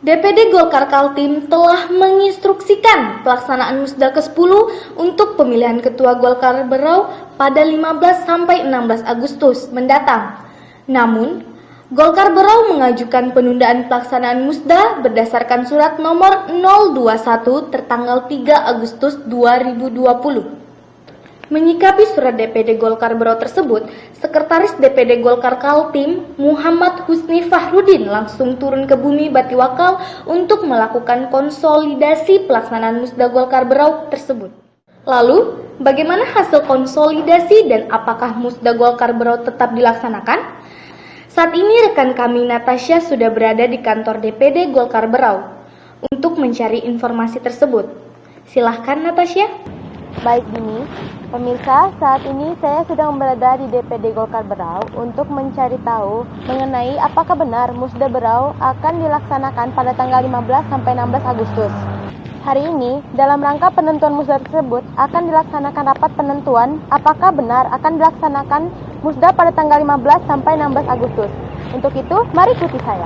DPD Golkar Kaltim telah menginstruksikan pelaksanaan Musda ke-10 untuk pemilihan Ketua Golkar Berau pada 15-16 Agustus mendatang. Namun, Golkar Berau mengajukan penundaan pelaksanaan Musda berdasarkan surat nomor 021 tertanggal 3 Agustus 2020. Menyikapi surat DPD Golkar Berau tersebut, Sekretaris DPD Golkar Kaltim, Muhammad Husni Fahrudin langsung turun ke bumi Batiwakal untuk melakukan konsolidasi pelaksanaan Musda Golkar Berau tersebut. Lalu, bagaimana hasil konsolidasi dan apakah Musda Golkar Berau tetap dilaksanakan? Saat ini rekan kami Natasha sudah berada di kantor DPD Golkar Berau untuk mencari informasi tersebut. Silahkan Natasha. Baik Dini, pemirsa, saat ini saya sedang berada di DPD Golkar Berau untuk mencari tahu mengenai apakah benar Musda Berau akan dilaksanakan pada tanggal 15 sampai 16 Agustus. Hari ini, dalam rangka penentuan Musda tersebut akan dilaksanakan rapat penentuan apakah benar akan dilaksanakan Musda pada tanggal 15 sampai 16 Agustus. Untuk itu, mari ikuti saya.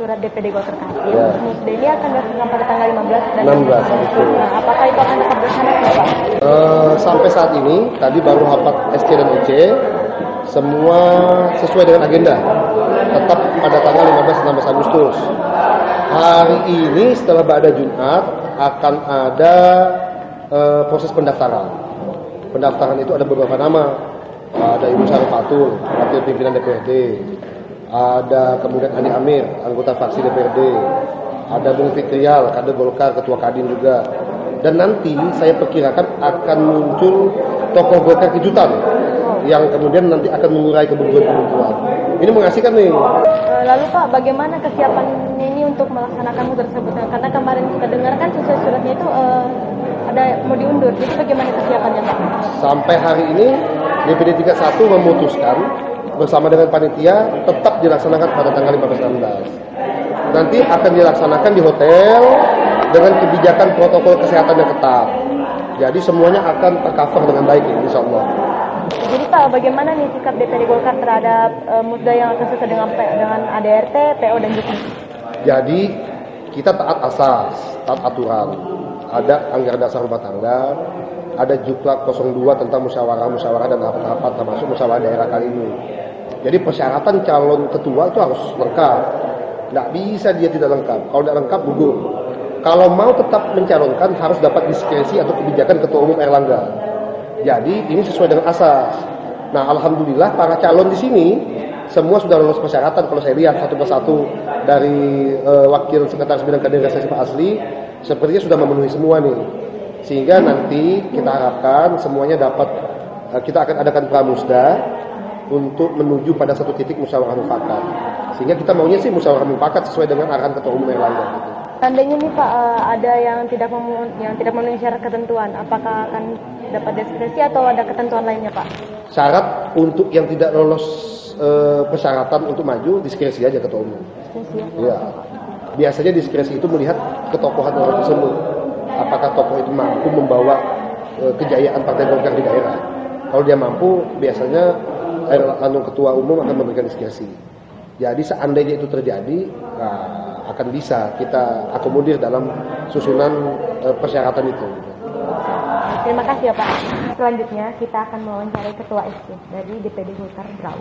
Surat DPD Golkar Kaltim, Musda ini akan dilaksanakan pada tanggal 15 dan 16 Agustus. Nah, apakah itu akan tetap dilaksanakan, Pak? Sampai saat ini, tadi baru rapat SC dan OC, semua sesuai dengan agenda. Tetap pada tanggal 15-16 Agustus. Hari ini setelah Ba'da Jumat akan ada proses pendaftaran. Pendaftaran itu ada beberapa nama. Ada Ibu Sarah Fatul, Wakil Pimpinan DPRD. Ada kemudian Ani Amir, anggota fraksi DPRD. Ada Bung Fikrial, kader Golkar, ketua Kadin juga. Dan nanti saya perkirakan akan muncul tokoh Golkar kejutan yang kemudian nanti akan mengurai kebuntuan-kebuntuan. Ini mengasihkan nih. Lalu Pak, bagaimana kesiapan ini untuk melaksanakan Musda tersebut? Karena kemarin kita dengarkan sesuai suratnya itu ada mau diundur. Jadi bagaimana kesiapannya Pak? Sampai hari ini DPD 31 memutuskan bersama dengan panitia tetap dilaksanakan pada tanggal 15-16. Nanti akan dilaksanakan di hotel dengan kebijakan protokol kesehatan yang ketat. Jadi semuanya akan tercover dengan baik, insya Allah. Jadi Pak, bagaimana nih sikap DPD Golkar terhadap Musda yang akan sesuai dengan ADRT, PO dan JUKNIS? Jadi kita taat asas, taat aturan. Ada anggaran dasar rumah tangga, ada Juklak 02 tentang musyawarah dan rapat-rapat termasuk musyawarah daerah kali ini. Jadi persyaratan calon ketua itu harus lengkap. Tidak bisa dia tidak lengkap. Kalau tidak lengkap, gugur. Kalau mau tetap mencalonkan, harus dapat diskresi atau kebijakan Ketua Umum Erlangga. Jadi ini sesuai dengan asas. Nah, alhamdulillah para calon di sini semua sudah lolos persyaratan. Kalau saya lihat satu persatu dari Wakil Sekretaris Bidang Kaderisasi Pak Asli, sepertinya sudah memenuhi semua nih. Sehingga nanti kita harapkan semuanya dapat, kita akan adakan pramusda untuk menuju pada satu titik musyawarah mufakat. Sehingga kita maunya sih musyawarah mufakat sesuai dengan arahan Ketua Umum Erlangga. Gitu. Seandainya nih Pak, ada yang tidak memenuhi syarat ketentuan, apakah akan dapat diskresi atau ada ketentuan lainnya Pak? Syarat untuk yang tidak lolos persyaratan untuk maju, diskresi aja Ketua Umum. Diskresi ya? Biasanya diskresi itu melihat ketokohan orang tersebut. Apakah tokoh itu mampu membawa kejayaan Partai Golkar di daerah. Kalau dia mampu, biasanya Ketua Umum akan memberikan diskresi. Jadi seandainya itu terjadi, akan bisa kita akomodir dalam susunan persyaratan itu. Terima kasih ya Pak. Selanjutnya kita akan mewawancarai Ketua SC dari DPD Golkar Berau.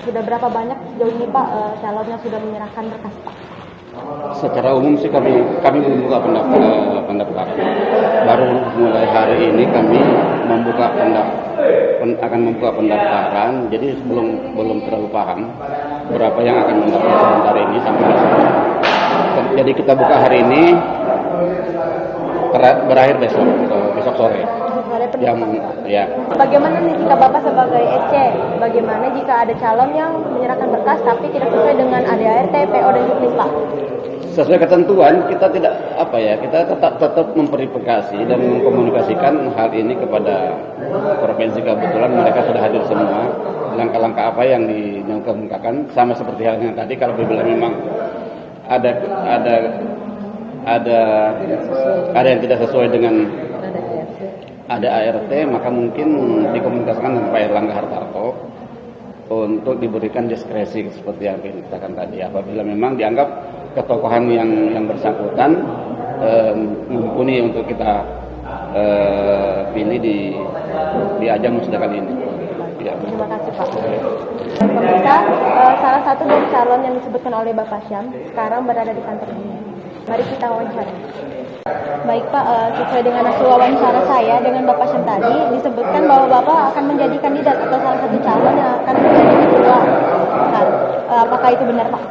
Sudah berapa banyak sejauh ini Pak calon yang sudah menyerahkan berkas Pak? Secara umum sih kami belum buka pendaftaran. Baru mulai hari ini kami akan membuka pendaftaran. Jadi belum terlalu paham berapa yang akan mendaftar sebentar ini sampai besok. Jadi kita buka hari ini, berakhir besok sore. Ya. Bagaimana nih jika Bapak sebagai SC? Bagaimana jika ada calon yang menyerahkan berkas tapi tidak sesuai dengan ADART, PO dan JUKNIS Pak? Sesuai ketentuan kita tetap memverifikasi dan mengkomunikasikan hal ini kepada provinsi, kebetulan mereka sudah hadir semua. Langkah-langkah apa yang dikemukakan sama seperti halnya tadi, kalau bila memang ada yang tidak sesuai dengan ada ART, maka mungkin dikomunikasikan dengan Pak Erlangga Hartarto untuk diberikan diskresi seperti yang dikatakan tadi. Apabila memang dianggap ketokohan yang bersangkutan mumpuni untuk kita pilih di ajang musda kali ini. Ya. Terima kasih Pak. Pemirsa, salah satu dari calon yang disebutkan oleh Bapak Syam sekarang berada di kantor ini. Mari kita wawancara. Baik Pak, sesuai dengan hasil wawancara saya dengan Bapak Syam tadi, disebutkan bahwa Bapak akan menjadi kandidat atau salah satu calon yang akan menjadi ketua. Apakah itu benar Pak?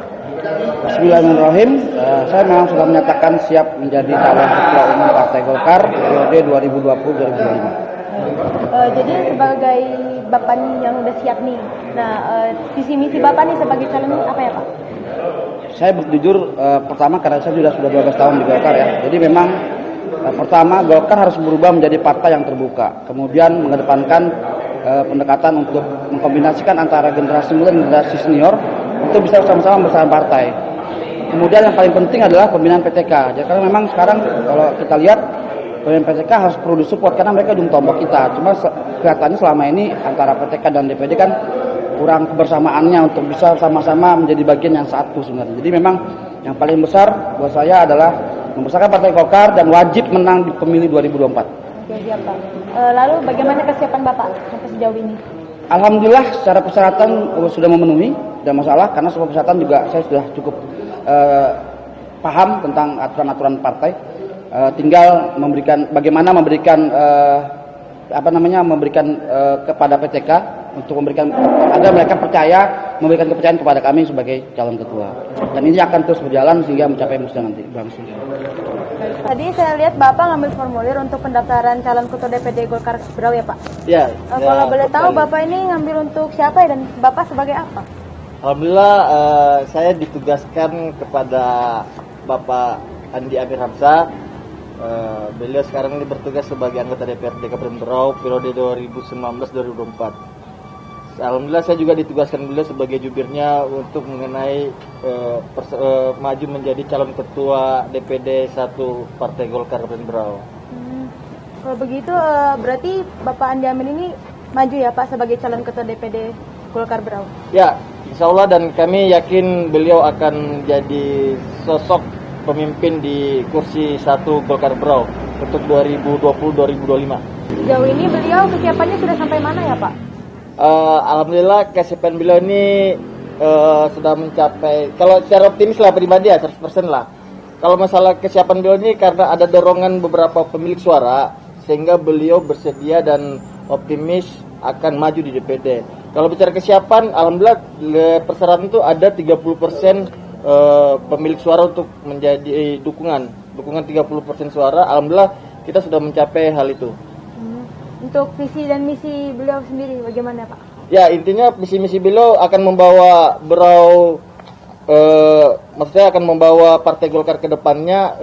Bismillahirrahmanirrahim. Saya memang sudah menyatakan siap menjadi calon ketua umum Partai Golkar periode 2020-2025. Jadi sebagai Bapak nih yang udah siap nih, nah visi misi Bapak nih sebagai calon apa ya Pak? Saya jujur pertama karena saya sudah 12 tahun di Golkar ya. Jadi memang pertama Golkar harus berubah menjadi partai yang terbuka. Kemudian mengedepankan pendekatan untuk mengkombinasikan antara generasi muda dan generasi senior untuk bisa sama-sama bersama partai. Kemudian yang paling penting adalah pembinaan PTK. Jadi karena memang sekarang kalau kita lihat pembinaan PTK harus perlu disupport karena mereka ujung tombak kita. Cuma kelihatannya selama ini antara PTK dan DPD kan kurang kebersamaannya untuk bisa sama-sama menjadi bagian yang satu sebenarnya. Jadi memang yang paling besar buat saya adalah membesarkan Partai Golkar dan wajib menang di pemilu 2024. Siap Pak. Lalu bagaimana kesiapan Bapak sampai sejauh ini? Alhamdulillah secara persyaratan sudah memenuhi, tidak masalah karena semua persyaratan juga saya sudah cukup paham tentang aturan-aturan partai. Tinggal bagaimana memberikan kepada PTK untuk memberikan agar mereka memberikan kepercayaan kepada kami sebagai calon ketua. Dan ini akan terus berjalan sehingga mencapai musda nanti langsung. Tadi saya lihat Bapak ngambil formulir untuk pendaftaran calon ketua DPD Golkar Berau ya Pak? Ya. Kalau boleh tahu Bapak ini ngambil untuk siapa ya dan Bapak sebagai apa? Alhamdulillah saya ditugaskan kepada Bapak Andi Amir Hamzah. Beliau sekarang ini bertugas sebagai anggota DPRD Kabupaten Berau periode 2019-2024. Alhamdulillah saya juga ditugaskan beliau sebagai jubirnya untuk mengenai maju menjadi calon ketua DPD 1 Partai Golkar Kabupaten Berau. Kalau begitu berarti Bapak Andi Amir ini maju ya Pak sebagai calon ketua DPD Golkar Berau? Ya, insya Allah dan kami yakin beliau akan menjadi sosok pemimpin di kursi 1 Golkar Berau untuk 2020-2025. Sejauh ini beliau kesiapannya sudah sampai mana ya Pak? Alhamdulillah kesiapan beliau ini sudah mencapai, kalau secara optimis lah pribadi ya 100% lah. Kalau masalah kesiapan beliau ini karena ada dorongan beberapa pemilik suara sehingga beliau bersedia dan optimis akan maju di DPD. Kalau bicara kesiapan, alhamdulillah persyaratan itu ada 30% pemilik suara untuk menjadi dukungan 30% suara. Alhamdulillah kita sudah mencapai hal itu. Untuk visi dan misi beliau sendiri bagaimana Pak? Ya intinya visi misi beliau akan membawa Berau, maksudnya akan membawa Partai Golkar ke depannya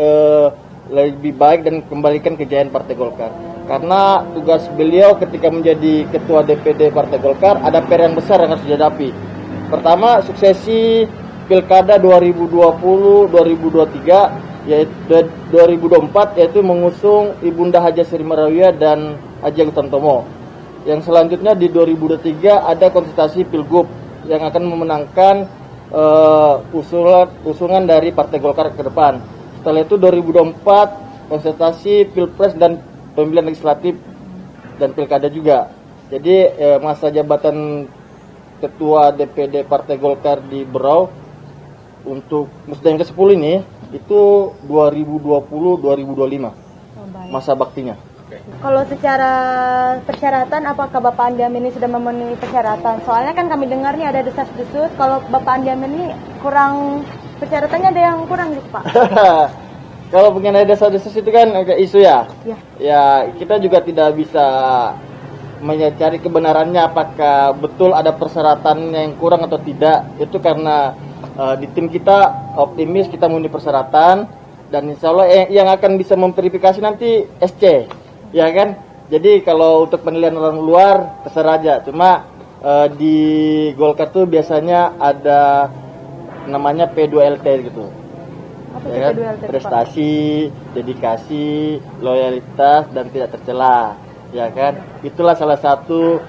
lebih baik dan kembalikan kejayaan Partai Golkar. Karena tugas beliau ketika menjadi ketua DPD Partai Golkar ada PR yang besar yang harus dihadapi. Pertama suksesi Pilkada 2020-2023 yaitu 2024 yaitu mengusung Ibunda Haja Sri Marawiyah dan Haji Agus Tantomo. Yang selanjutnya di 2023 ada konsultasi Pilgub yang akan memenangkan usungan dari Partai Golkar ke depan. Setelah itu 2024 konsultasi Pilpres dan pemilihan legislatif dan Pilkada juga. Jadi masa jabatan Ketua DPD Partai Golkar di Berau untuk musda yang ke-10 ini itu 2020-2025 masa baktinya. Kalau secara persyaratan, apakah Bapak Andi Amir ini sudah memenuhi persyaratan? Soalnya kan kami dengar nih ada desas-desus kalau Bapak Andi Amir ini kurang, persyaratannya ada yang kurang gitu Pak. Kalau mengenai desas-desus itu kan agak isu ya. Ya kita juga tidak bisa mencari kebenarannya apakah betul ada persyaratan yang kurang atau tidak. Itu karena di tim kita optimis kita memenuhi persyaratan dan insya Allah yang akan bisa memverifikasi nanti SC. Ya kan, Jadi kalau untuk penilaian orang luar terserah aja. Cuma di Golkar tuh biasanya ada namanya P2LT gitu. Apa Ya kan? itu P2LT, Pak? Prestasi, dedikasi, loyalitas dan tidak tercela. Ya kan? Itulah salah satu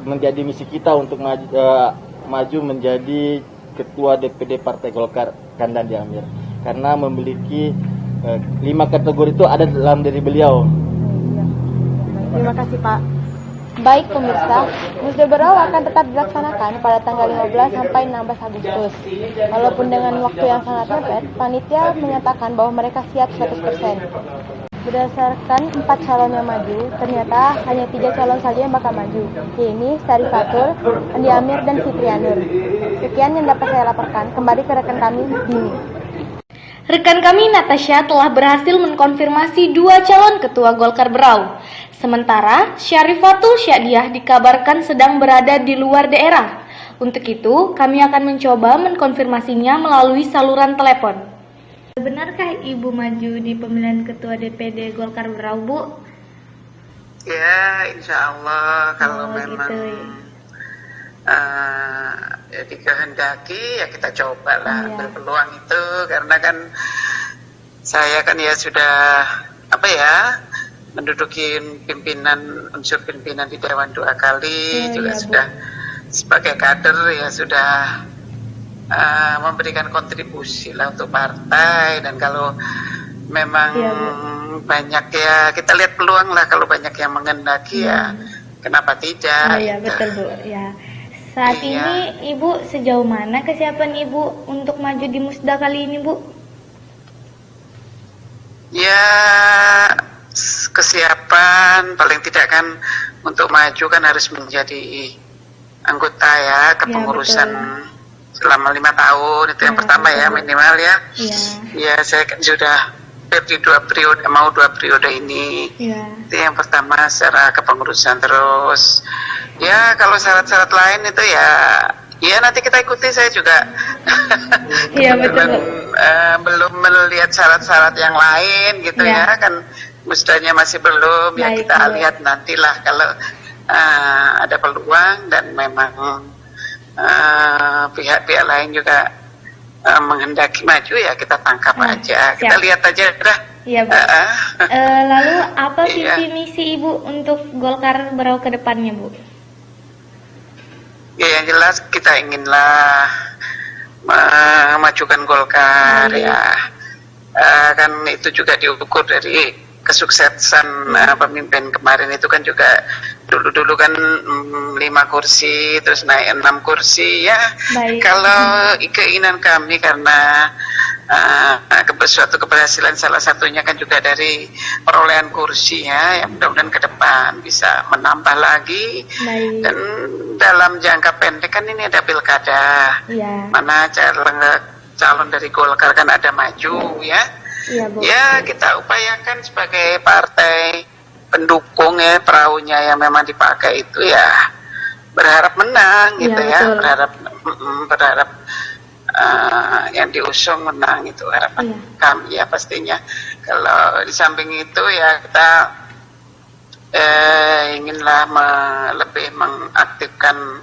menjadi misi kita untuk maju menjadi Ketua DPD Partai Golkar Kandan Diamir. Karena memiliki 5 kategori itu ada dalam diri beliau. Terima kasih, Pak. Baik pemirsa, Musda Berau akan tetap dilaksanakan pada tanggal 15 sampai 16 Agustus. Walaupun dengan waktu yang sangat mepet, panitia menyatakan bahwa mereka siap 100%. Berdasarkan 4 calon yang maju, ternyata hanya 3 calon saja yang bakal maju, yaitu Syarifatul, Andi Amir, dan Fitrianur. Sekian yang dapat saya laporkan. Kembali ke rekan kami, Dini. Rekan kami Natasha telah berhasil mengkonfirmasi 2 calon ketua Golkar Berau. Sementara Syarifatul Syadiah dikabarkan sedang berada di luar daerah. Untuk itu, kami akan mencoba mengkonfirmasinya melalui saluran telepon. Benarkah Ibu maju di pemilihan ketua DPD Golkar Berau, Bu? Ya, insya Allah kalau memang gitu. ya dikehendaki ya kita cobalah Iya. ambil peluang itu, karena kan saya kan ya sudah menduduki unsur pimpinan di Dewan 2 kali, juga iya, Bu. sudah sebagai kader ya sudah memberikan kontribusi lah untuk partai. Dan kalau memang Iya, banyak ya kita lihat peluang lah, kalau banyak yang menghendaki ya kenapa tidak. Oh iya, gitu. betul, Bu. Ya. Saat Iya. ini Ibu sejauh mana kesiapan Ibu untuk maju di Musda kali ini, Bu? Ya, kesiapan paling tidak kan untuk maju kan harus menjadi anggota ya kepengurusan selama 5 tahun, itu yang Ya, pertama ya, betul. minimal ya. Iya. Ya, saya kan sudah di 2 periode, mau 2 periode ini. Iya. Itu yang pertama secara kepengurusan. Terus ya kalau syarat-syarat lain itu ya nanti kita ikuti. Saya juga Iya, betul, Bu. belum melihat syarat-syarat yang lain gitu Ya. ya, kan mustanya masih belum. Ya Baik, kita Bu. lihat nantilah kalau ada peluang dan memang pihak-pihak lain juga menghendaki maju, ya kita tangkap aja. Kita siap. lihat aja dah. Iya, Bu. Lalu apa Iya. visi misi Ibu untuk Golkar Berau ke depannya, Bu? Ya, yang jelas kita inginlah memajukan Golkar Baik. ya. Kan itu juga diukur dari kesuksesan pemimpin kemarin itu kan juga dulu kan 5 kursi terus naik 6 kursi ya. Baik. Kalau keinginan kami karena suatu keberhasilan salah satunya kan juga dari perolehan kursi ya, yang mudah-mudahan ke depan bisa menambah lagi. Baik. Dan dalam jangka pendek kan ini ada pilkada, Iya. mana calon dari Golkar kan ada maju ya. Iya, Bu. Ya kita upayakan sebagai partai pendukung ya, perahunya yang memang dipakai itu ya berharap menang Iya, gitu ya, betul. berharap yang diusung menang, itu harapan Iya. kami ya pastinya. Kalau di samping itu ya kita inginlah lebih mengaktifkan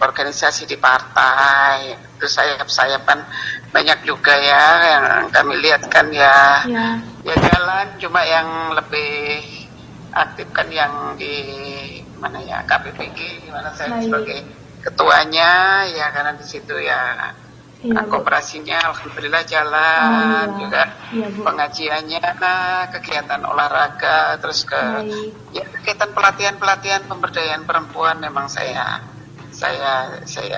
organisasi di partai. Itu sayap-sayapan banyak juga ya yang kami lihat kan ya. Iya. Ya jalan, cuma yang lebih aktif kan yang di mana ya, KPPG, gimana saya Baik. sebagai ketuanya ya, karena di situ ya Iya, Bu. kooperasinya alhamdulillah jalan. Alhamdulillah. Juga Iya, Bu. pengajiannya, kegiatan olahraga, terus Baik. ya kegiatan pelatihan pemberdayaan perempuan memang saya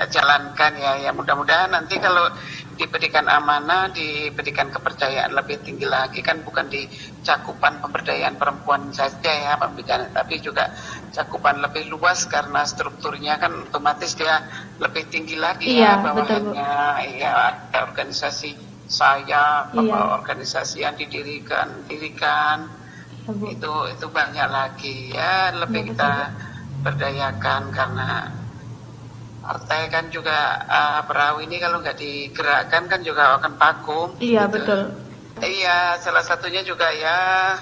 jalankan ya. Mudah-mudahan nanti kalau diberikan amanah, diberikan kepercayaan lebih tinggi lagi, kan bukan di cakupan pemberdayaan perempuan saja ya pembicaraan, tapi juga cakupan lebih luas karena strukturnya kan otomatis dia lebih tinggi lagi Iya, ya bawahannya. Iya, ada organisasi saya, Iya. organisasi yang didirikan Iya, Bu. itu banyak lagi ya, lebih Iya, kita berdayakan, karena partai kan juga perahu ini kalau nggak digerakkan kan juga akan vakum. Iya, gitu. betul. Iya, salah satunya juga ya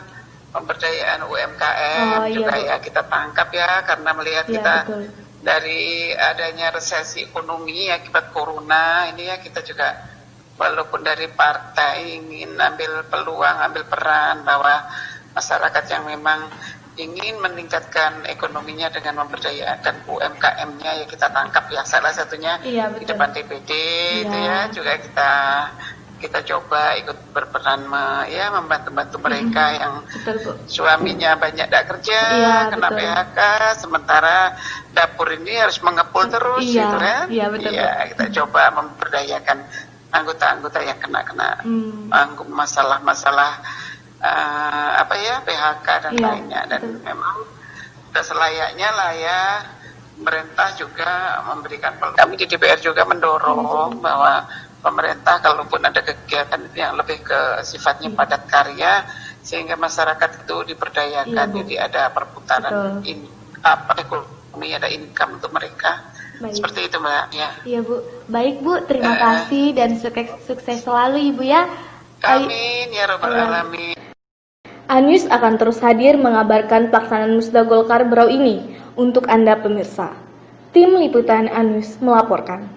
pemberdayaan UMKM Oh, iya, juga Bu. ya kita tangkap ya, karena melihat Iya, kita betul. dari adanya resesi ekonomi akibat corona ini ya, kita juga walaupun dari partai ingin ambil peluang, ambil peran bahwa masyarakat yang memang ingin meningkatkan ekonominya dengan memberdayakan UMKM-nya ya kita tangkap ya, salah satunya Iya, di betul. depan DPD itu Iya. ya juga kita coba ikut berperan membantu-bantu mereka yang Betul, Bu. suaminya banyak tidak kerja, Iya, kena betul. PHK, sementara dapur ini harus mengepul terus Iya, gitu kan. iya, betul, Iya, kita coba memberdayakan anggota-anggota yang kena masalah-masalah PHK dan Iya, lainnya, dan betul. memang sudah selayaknya lah ya pemerintah juga memberikan kami di DPR juga mendorong bahwa pemerintah kalaupun ada kegiatan yang lebih ke sifatnya padat karya sehingga masyarakat itu diberdayakan, Iya, Bu. jadi ada perputaran Betul. ekonomi, ada income untuk mereka. Baik. Seperti itu Mbak ya. Iya, Bu. Baik, Bu. Terima kasih dan sukses selalu, Ibu ya. Amin ya rabbal Amin. alamin. Anyus akan terus hadir mengabarkan pelaksanaan Musda Golkar Berau ini untuk Anda pemirsa. Tim Liputan Anyus melaporkan.